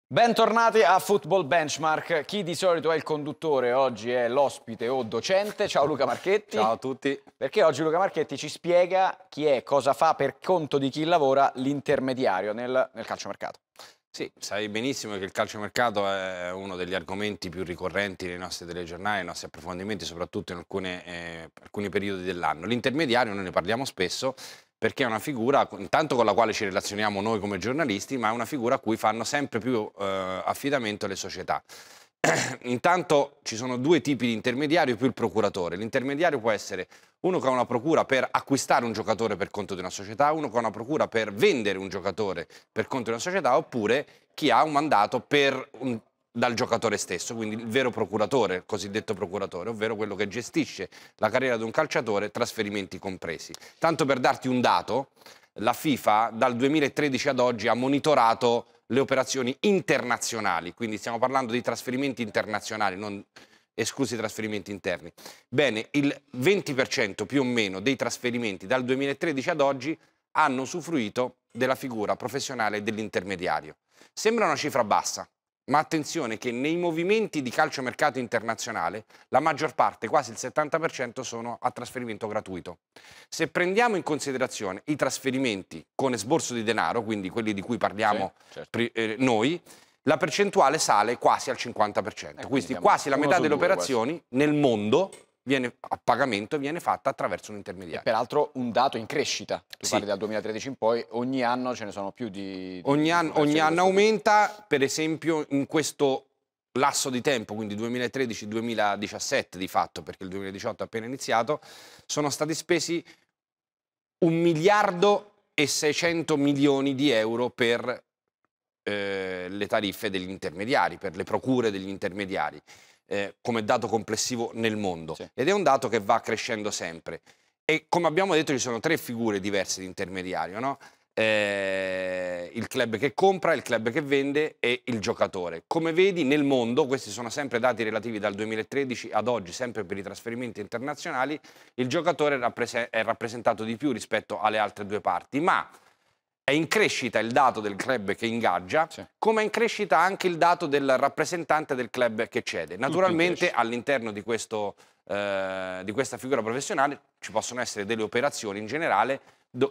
Bentornati a Football Benchmark. Chi di solito è il conduttore oggi è l'ospite o docente. Ciao Luca Marchetti. Ciao a tutti. Perché oggi Luca Marchetti ci spiega chi è, cosa fa per conto di chi lavora l'intermediario nel calciomercato. Sì, sai benissimo che il calciomercato è uno degli argomenti più ricorrenti nei nostri telegiornali, nei nostri approfondimenti, soprattutto in alcuni periodi dell'anno. L'intermediario noi ne parliamo spesso perché è una figura, intanto con la quale ci relazioniamo noi come giornalisti, ma è una figura a cui fanno sempre più affidamento le società. Intanto ci sono due tipi di intermediario più il procuratore. L'intermediario può essere uno che ha una procura per acquistare un giocatore per conto di una società, uno che ha una procura per vendere un giocatore per conto di una società, oppure chi ha un mandato dal giocatore stesso, quindi il vero procuratore, il cosiddetto procuratore, ovvero quello che gestisce la carriera di un calciatore, trasferimenti compresi. Tanto per darti un dato, la FIFA dal 2013 ad oggi ha monitorato le operazioni internazionali, quindi stiamo parlando di trasferimenti internazionali, non esclusi i trasferimenti interni. Bene, il 20% più o meno dei trasferimenti dal 2013 ad oggi hanno usufruito della figura professionale dell'intermediario. Sembra una cifra bassa, ma attenzione che nei movimenti di calciomercato internazionale la maggior parte, quasi il 70%, sono a trasferimento gratuito. Se prendiamo in considerazione i trasferimenti con esborso di denaro, quindi quelli di cui parliamo noi, la percentuale sale quasi al 50%. Quindi quasi la metà delle operazioni nel mondo a pagamento viene fatta attraverso un intermediario. E peraltro un dato in crescita. Tu parli dal 2013 in poi, ogni anno ce ne sono più di ogni anno aumenta, per esempio in questo lasso di tempo, quindi 2013-2017 di fatto, perché il 2018 è appena iniziato, sono stati spesi 1.600 milioni di euro per le tariffe degli intermediari, per le procure degli intermediari, come dato complessivo nel mondo. Ed è un dato che va crescendo sempre. E come abbiamo detto ci sono tre figure diverse di intermediario, no? Il club che compra, il club che vende e il giocatore. Come vedi nel mondo, questi sono sempre dati relativi dal 2013 ad oggi, sempre per i trasferimenti internazionali, il giocatore è rappresentato di più rispetto alle altre due parti, ma è in crescita il dato del club che ingaggia, come è in crescita anche il dato del rappresentante del club che cede. Naturalmente all'interno di questa figura professionale ci possono essere delle operazioni in generale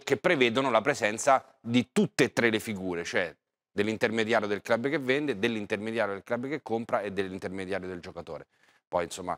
che prevedono la presenza di tutte e tre le figure, cioè dell'intermediario del club che vende, dell'intermediario del club che compra e dell'intermediario del giocatore. Poi insomma,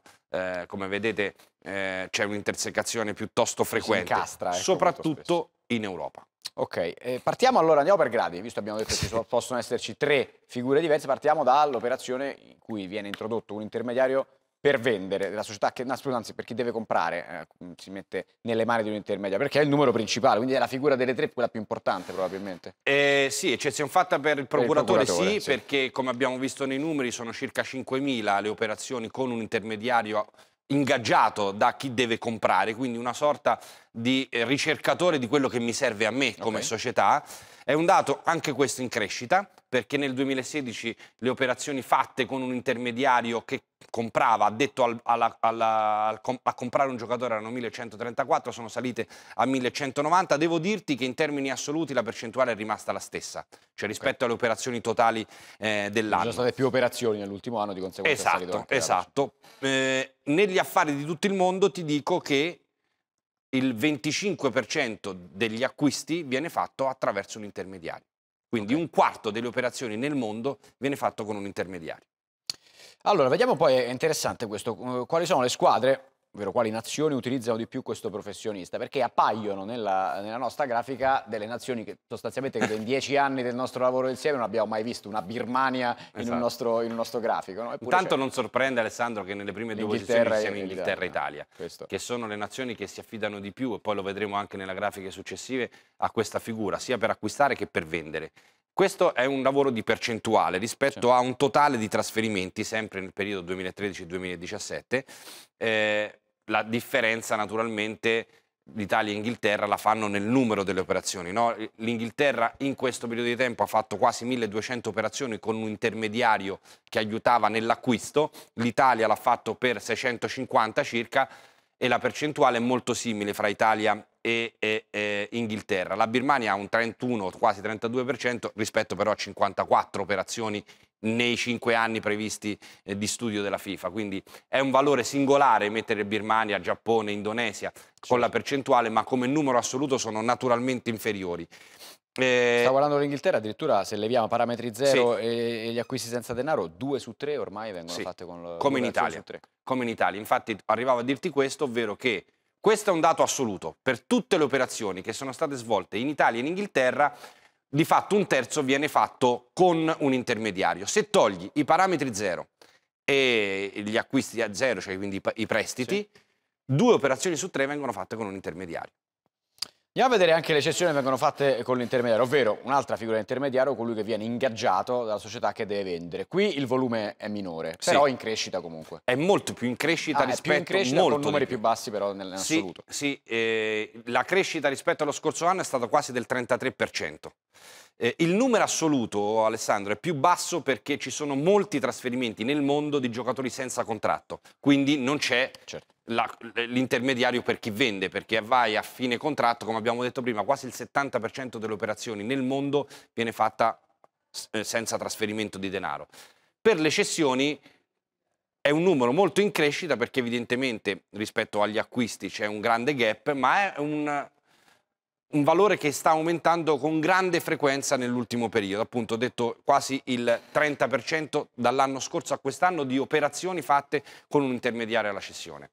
come vedete, c'è un'intersecazione piuttosto frequente, soprattutto in Europa. Ok, partiamo allora, andiamo per gradi, visto che abbiamo detto che possono esserci tre figure diverse, partiamo dall'operazione in cui viene introdotto un intermediario per vendere, la società che, anzi, per chi deve comprare, si mette nelle mani di un intermediario, perché è il numero principale, quindi è la figura delle tre quella più importante probabilmente. Sì, eccezione fatta per il procuratore, sì, perché come abbiamo visto nei numeri sono circa 5.000 le operazioni con un intermediario ingaggiato da chi deve comprare, quindi una sorta di ricercatore di quello che mi serve a me come società. È un dato anche questo in crescita, perché nel 2016 le operazioni fatte con un intermediario che comprava, addetto a comprare un giocatore, erano 1.134, sono salite a 1.190. Devo dirti che in termini assoluti la percentuale è rimasta la stessa, cioè rispetto alle operazioni totali dell'anno. Ci sono state più operazioni nell'ultimo anno, di conseguenza è salito anche esatto. Negli affari di tutto il mondo ti dico che il 25% degli acquisti viene fatto attraverso un intermediario. Quindi un quarto delle operazioni nel mondo viene fatto con un intermediario. Allora, vediamo poi, è interessante questo, quali sono le squadre, ovvero quali nazioni utilizzano di più questo professionista, perché appaiono nella nostra grafica delle nazioni che sostanzialmente in 10 anni del nostro lavoro insieme non abbiamo mai visto una Birmania in un nostro grafico. No? Intanto non sorprende, Alessandro, che nelle prime due posizioni siano Inghilterra e Italia, che sono le nazioni che si affidano di più, e poi lo vedremo anche nelle grafiche successive, a questa figura, sia per acquistare che per vendere. Questo è un lavoro di percentuale rispetto a un totale di trasferimenti, sempre nel periodo 2013-2017. La differenza naturalmente l'Italia e l'Inghilterra la fanno nel numero delle operazioni, no? L'Inghilterra in questo periodo di tempo ha fatto quasi 1.200 operazioni con un intermediario che aiutava nell'acquisto, l'Italia l'ha fatto per 650 circa, e la percentuale è molto simile fra Italia e Inghilterra. La Birmania ha un 31, quasi 32%, rispetto però a 54 operazioni nei 5 anni previsti di studio della FIFA, quindi è un valore singolare mettere Birmania, Giappone, Indonesia con la percentuale, ma come numero assoluto sono naturalmente inferiori. Stavo parlando dell'Inghilterra, addirittura se leviamo parametri zero e gli acquisti senza denaro, 2 su 3 ormai vengono fatte con come in Italia. Come in Italia, infatti arrivavo a dirti questo, ovvero che questo è un dato assoluto, per tutte le operazioni che sono state svolte in Italia e in Inghilterra, di fatto un terzo viene fatto con un intermediario. Se togli i parametri zero e gli acquisti a zero, cioè quindi i prestiti, 2 operazioni su 3 vengono fatte con un intermediario. Andiamo a vedere anche le cessioni che vengono fatte con l'intermediario, ovvero un'altra figura di intermediario, colui che viene ingaggiato dalla società che deve vendere. Qui il volume è minore, però in crescita comunque. È molto più in crescita rispetto... È più in crescita con numeri più bassi però nell'assoluto. Sì, la crescita rispetto allo scorso anno è stata quasi del 33%. Il numero assoluto, Alessandro, è più basso perché ci sono molti trasferimenti nel mondo di giocatori senza contratto, quindi non c'è l'intermediario per chi vende, perché vai a fine contratto, come abbiamo detto prima, quasi il 70% delle operazioni nel mondo viene fatta senza trasferimento di denaro. Per le cessioni è un numero molto in crescita perché evidentemente rispetto agli acquisti c'è un grande gap, ma è un valore che sta aumentando con grande frequenza nell'ultimo periodo, appunto ho detto quasi il 30% dall'anno scorso a quest'anno di operazioni fatte con un intermediario alla cessione.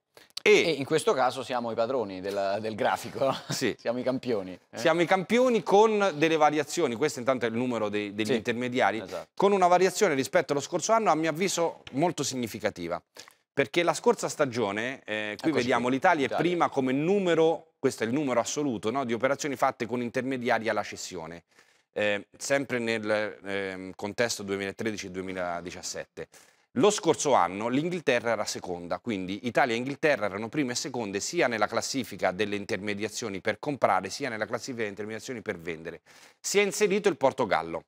E in questo caso siamo i padroni del grafico, sì. Siamo i campioni. Siamo i campioni con delle variazioni, questo intanto è il numero degli intermediari, con una variazione rispetto allo scorso anno a mio avviso molto significativa. Perché la scorsa stagione, qui vediamo l'Italia è prima come numero, questo è il numero assoluto, no, di operazioni fatte con intermediari alla cessione, sempre nel contesto 2013-2017. Lo scorso anno l'Inghilterra era seconda, quindi Italia e Inghilterra erano prime e seconde sia nella classifica delle intermediazioni per comprare, sia nella classifica delle intermediazioni per vendere. Si è inserito il Portogallo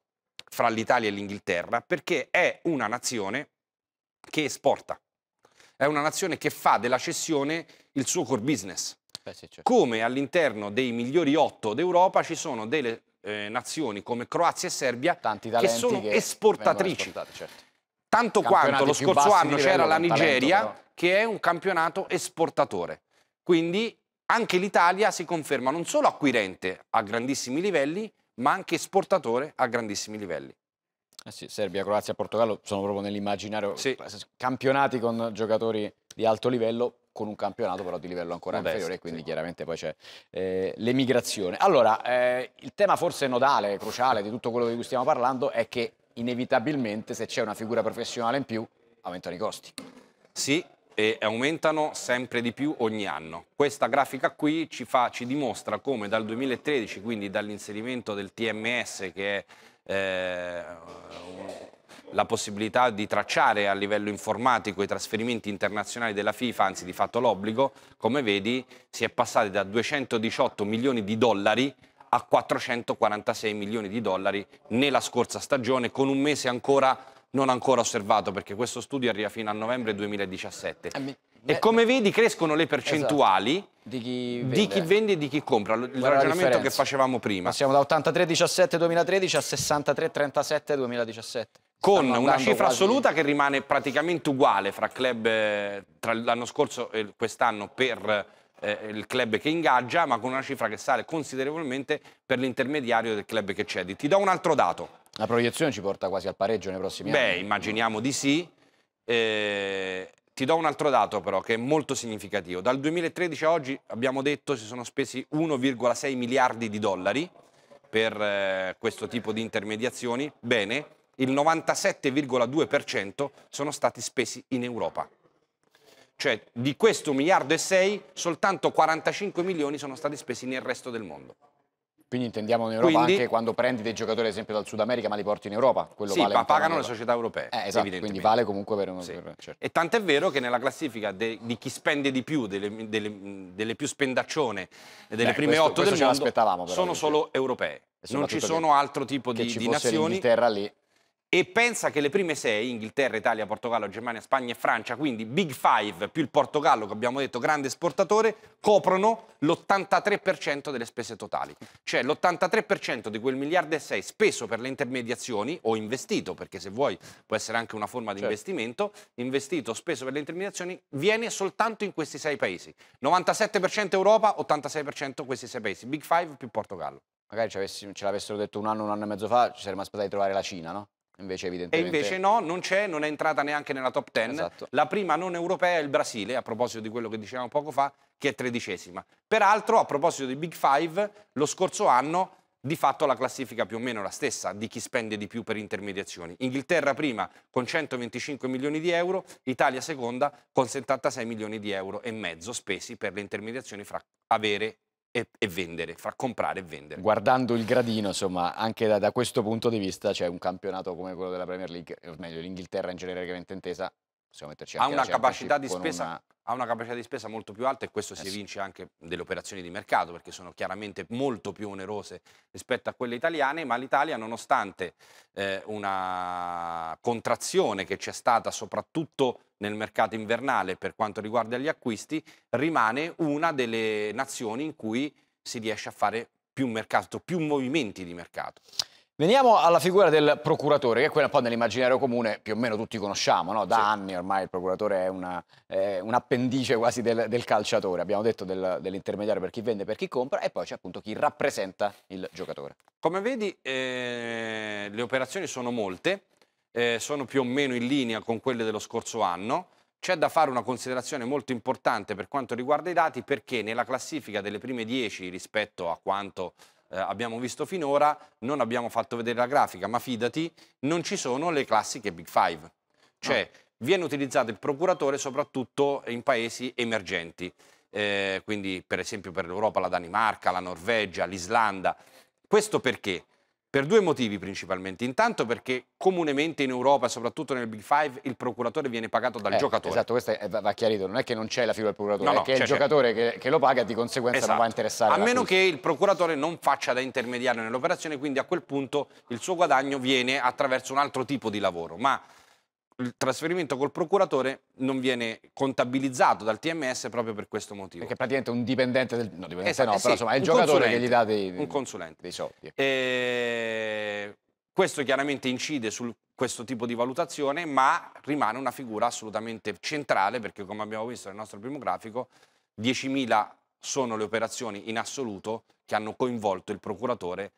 fra l'Italia e l'Inghilterra perché è una nazione che esporta. È una nazione che fa della cessione il suo core business. Come all'interno dei migliori 8 d'Europa ci sono delle nazioni come Croazia e Serbia che sono esportatrici. Tanto quanto lo scorso anno c'era la Nigeria che è un campionato esportatore. Quindi anche l'Italia si conferma non solo acquirente a grandissimi livelli, ma anche esportatore a grandissimi livelli. Serbia, Croazia e Portogallo sono proprio nell'immaginario campionati con giocatori di alto livello, con un campionato però di livello ancora inferiore, e quindi chiaramente poi c'è l'emigrazione. Allora, il tema forse nodale, cruciale di tutto quello di cui stiamo parlando è che inevitabilmente se c'è una figura professionale in più aumentano i costi. Sì, e aumentano sempre di più ogni anno. Questa grafica qui ci dimostra come dal 2013, quindi dall'inserimento del TMS, che è la possibilità di tracciare a livello informatico i trasferimenti internazionali della FIFA, anzi di fatto l'obbligo, come vedi si è passati da 218 milioni di dollari a 446 milioni di dollari nella scorsa stagione, con un mese non ancora osservato, perché questo studio arriva fino a novembre 2017. E come vedi crescono le percentuali di chi vende e di chi compra, il ragionamento che facevamo prima. Passiamo da 83-17 2013 a 63-37 2017. Con una cifra assoluta che rimane praticamente uguale fra club tra l'anno scorso e quest'anno per il club che ingaggia, ma con una cifra che sale considerevolmente per l'intermediario del club che cedi. Ti do un altro dato. La proiezione ci porta quasi al pareggio nei prossimi anni. Beh, immaginiamo di sì. Ti do un altro dato però che è molto significativo. Dal 2013 a oggi abbiamo detto si sono spesi 1,6 miliardi di dollari per questo tipo di intermediazioni. Bene, il 97,2% sono stati spesi in Europa. Cioè di questo 1,6 miliardi soltanto 45 milioni sono stati spesi nel resto del mondo. Quindi intendiamo in Europa anche quando prendi dei giocatori ad esempio dal Sud America ma li porti in Europa? Quello sì, ma pagano le società europee. Esatto, quindi vale comunque per uno. Certo. E tant'è vero che nella classifica di chi spende di più, delle più spendaccione, delle prime 8 del mondo, sono solo europee. Non ci sono altro tipo di nazioni. L'Inghilterra lì. e pensa che le prime 6, Inghilterra, Italia, Portogallo, Germania, Spagna e Francia, quindi Big Five più il Portogallo, che abbiamo detto grande esportatore, coprono l'83% delle spese totali. Cioè l'83% di quel 1,6 miliardi speso per le intermediazioni, o investito, perché se vuoi può essere anche una forma di investimento, investito o speso per le intermediazioni, viene soltanto in questi 6 paesi. 97% Europa, 86% questi 6 paesi. Big Five più Portogallo. Magari ce l'avessero detto un anno e mezzo fa, ci saremmo aspettati di trovare la Cina, no? Invece E evidentemente... invece no, non c'è, non è entrata neanche nella top 10. Esatto. La prima non europea è il Brasile, a proposito di quello che dicevamo poco fa, che è 13ª. Peraltro, a proposito di Big Five, lo scorso anno di fatto la classifica più o meno è la stessa di chi spende di più per intermediazioni. Inghilterra prima con 125 milioni di euro, Italia seconda con 76 milioni di euro e mezzo spesi per le intermediazioni fra avere e vendere, fra comprare e vendere. Guardando il gradino, insomma, anche da questo punto di vista c'è un campionato come quello della Premier League, o meglio l'Inghilterra in genericamente intesa, possiamo metterci anche Ha una la capacità di Championship spesa, con una... ha una capacità di spesa molto più alta, e questo si evince anche delle operazioni di mercato, perché sono chiaramente molto più onerose rispetto a quelle italiane, ma l'Italia, nonostante una contrazione che c'è stata soprattutto nel mercato invernale per quanto riguarda gli acquisti, rimane una delle nazioni in cui si riesce a fare più mercato, più movimenti di mercato. Veniamo alla figura del procuratore, che è quella un po' nell'immaginario comune, più o meno tutti conosciamo, no? Da Sì. anni ormai il procuratore è un appendice quasi del calciatore. Abbiamo detto dell'intermediario per chi vende e per chi compra, e poi c'è appunto chi rappresenta il giocatore. Come vedi, le operazioni sono molte, sono più o meno in linea con quelle dello scorso anno. C'è da fare una considerazione molto importante per quanto riguarda i dati, perché nella classifica delle prime 10 rispetto a quanto abbiamo visto finora, non abbiamo fatto vedere la grafica, ma fidati, non ci sono le classiche Big Five. Cioè, viene utilizzato il procuratore soprattutto in paesi emergenti, quindi per esempio per l'Europa la Danimarca, la Norvegia, l'Islanda. Questo perché? Per due motivi principalmente. Intanto perché comunemente in Europa, e soprattutto nel Big Five, il procuratore viene pagato dal giocatore. Esatto, questo va chiarito, non è che non c'è la figura del procuratore, No, è che è il giocatore che lo paga e di conseguenza non va a interessare. A meno che il procuratore non faccia da intermediario nell'operazione, quindi a quel punto il suo guadagno viene attraverso un altro tipo di lavoro. Ma il trasferimento col procuratore non viene contabilizzato dal TMS proprio per questo motivo. Perché praticamente un dipendente del... No, dipendente no, Sì, però insomma è il giocatore che gli dà un consulente. dei soldi. Questo chiaramente incide su questo tipo di valutazione, ma rimane una figura assolutamente centrale, perché come abbiamo visto nel nostro primo grafico, 10.000 sono le operazioni in assoluto che hanno coinvolto il procuratore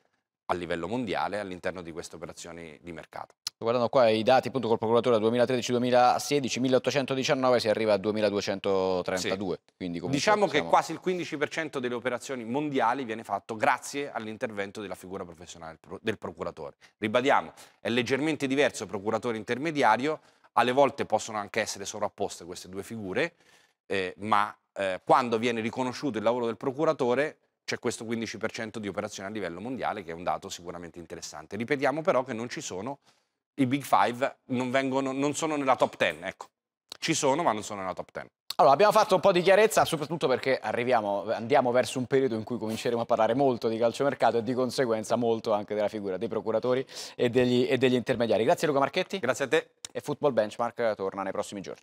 a livello mondiale all'interno di queste operazioni di mercato. Guardando qua i dati appunto col procuratore da 2013-2016, 1819, si arriva a 2232. Sì. Quindi diciamo che quasi il 15% delle operazioni mondiali viene fatto grazie all'intervento della figura professionale del procuratore. Ribadiamo, è leggermente diverso il procuratore intermediario, alle volte possono anche essere sovrapposte queste due figure, ma quando viene riconosciuto il lavoro del procuratore c'è questo 15% di operazioni a livello mondiale, che è un dato sicuramente interessante. Ripetiamo però che non ci sono i Big Five, non sono nella top 10, ecco. Ci sono, ma non sono nella top 10. Allora, abbiamo fatto un po' di chiarezza, soprattutto perché andiamo verso un periodo in cui cominceremo a parlare molto di calciomercato e di conseguenza molto anche della figura dei procuratori e degli intermediari. Grazie Luca Marchetti. Grazie a te. E Football Benchmark torna nei prossimi giorni.